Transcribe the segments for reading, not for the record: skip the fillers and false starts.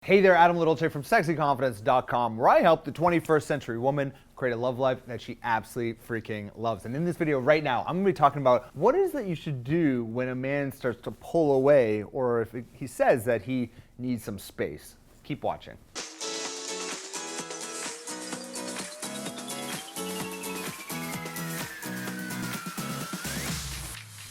Hey there, Adam Littleton from SexyConfidence.com, where I help the 21st century woman create a love life that she absolutely freaking loves. And in this video right now, I'm gonna be talking about what it is that you should do when a man starts to pull away, or if he says that he needs some space. Keep watching.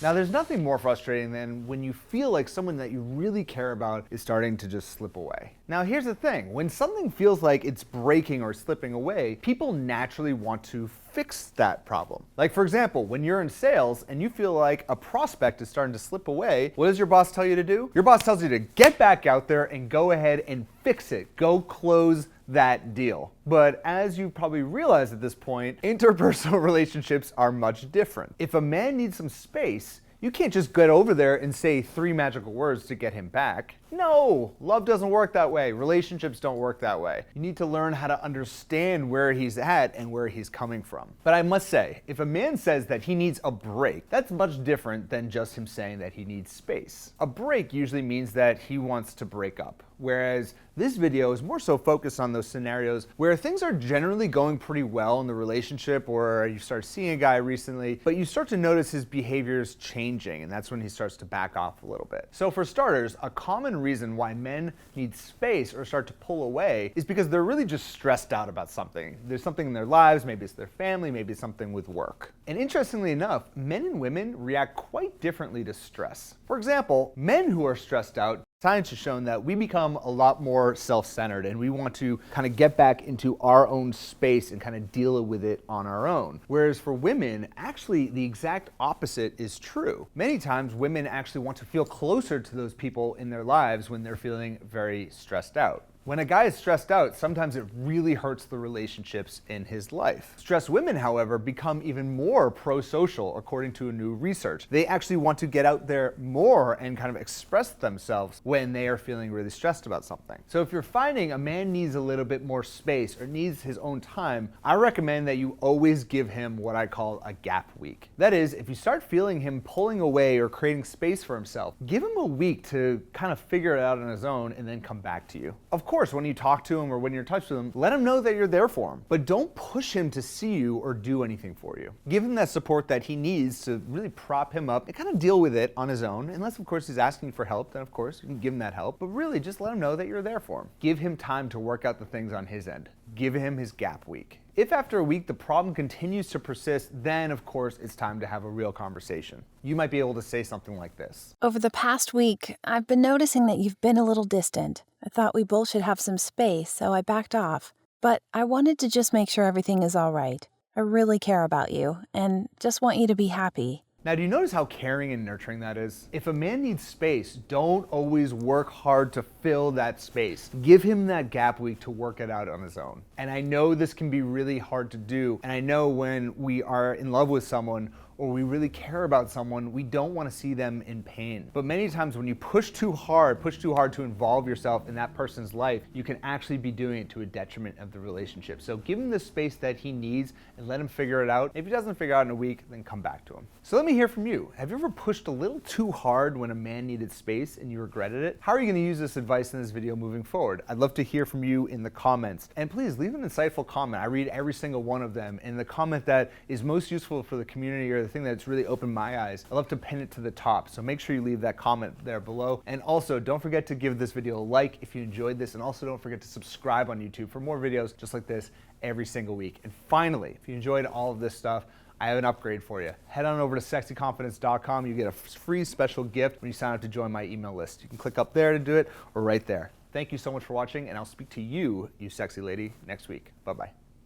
Now, there's nothing more frustrating than when you feel like someone that you really care about is starting to just slip away. Now, here's the thing. When something feels like it's breaking or slipping away, people naturally want to fix that problem. Like, for example, when you're in sales and you feel like a prospect is starting to slip away, what does your boss tell you to do? Your boss tells you to get back out there and go ahead and fix it. Go close that deal. But as you probably realize at this point, interpersonal relationships are much different. If a man needs some space, you can't just get over there and say 3 magical words to get him back. No, love doesn't work that way. Relationships don't work that way. You need to learn how to understand where he's at and where he's coming from. But I must say, if a man says that he needs a break, that's much different than just him saying that he needs space. A break usually means that he wants to break up. Whereas this video is more so focused on those scenarios where things are generally going pretty well in the relationship, or you start seeing a guy recently, but you start to notice his behaviors changing, and that's when he starts to back off a little bit. So for starters, a common reason why men need space or start to pull away is because they're really just stressed out about something. There's something in their lives, maybe it's their family, maybe it's something with work. And interestingly enough, men and women react quite differently to stress. For example, men who are stressed out, science has shown that we become a lot more self-centered and we want to kind of get back into our own space and kind of deal with it on our own. Whereas for women, actually the exact opposite is true. Many times women actually want to feel closer to those people in their lives when they're feeling very stressed out. When a guy is stressed out, sometimes it really hurts the relationships in his life. Stressed women, however, become even more pro-social, according to a new research. They actually want to get out there more and kind of express themselves when they are feeling really stressed about something. So if you're finding a man needs a little bit more space or needs his own time, I recommend that you always give him what I call a gap week. That is, if you start feeling him pulling away or creating space for himself, give him a week to kind of figure it out on his own and then come back to you. Of course, when you talk to him or when you're in touch with him, let him know that you're there for him, but don't push him to see you or do anything for you. Give him that support that he needs to really prop him up and kind of deal with it on his own. Unless, of course, he's asking for help, then of course you can give him that help, but really just let him know that you're there for him. Give him time to work out the things on his end. Give him his gap week. If after a week the problem continues to persist, then of course it's time to have a real conversation. You might be able to say something like this. Over the past week, I've been noticing that you've been a little distant. I thought we both should have some space, so I backed off. But I wanted to just make sure everything is all right. I really care about you, and just want you to be happy. Now, do you notice how caring and nurturing that is? If a man needs space, don't always work hard to fill that space. Give him that gap week to work it out on his own. And I know this can be really hard to do, and I know when we are in love with someone or we really care about someone, we don't want to see them in pain. But many times when you push too hard to involve yourself in that person's life, you can actually be doing it to a detriment of the relationship. So give him the space that he needs and let him figure it out. If he doesn't figure it out in a week, then come back to him. So let me hear from you. Have you ever pushed a little too hard when a man needed space and you regretted it? How are you going to use this advice in this video moving forward? I'd love to hear from you in the comments. And please leave an insightful comment. I read every single one of them. And the comment that is most useful for the community or the thing that's really opened my eyes, I love to pin it to the top. So make sure you leave that comment there below. And also don't forget to give this video a like if you enjoyed this. And also don't forget to subscribe on YouTube for more videos just like this every single week. And finally, if you enjoyed all of this stuff, I have an upgrade for you. Head on over to SexyConfidence.com. You get a free special gift when you sign up to join my email list. You can click up there to do it or right there. Thank you so much for watching, and I'll speak to you, you sexy lady, next week. Bye-bye.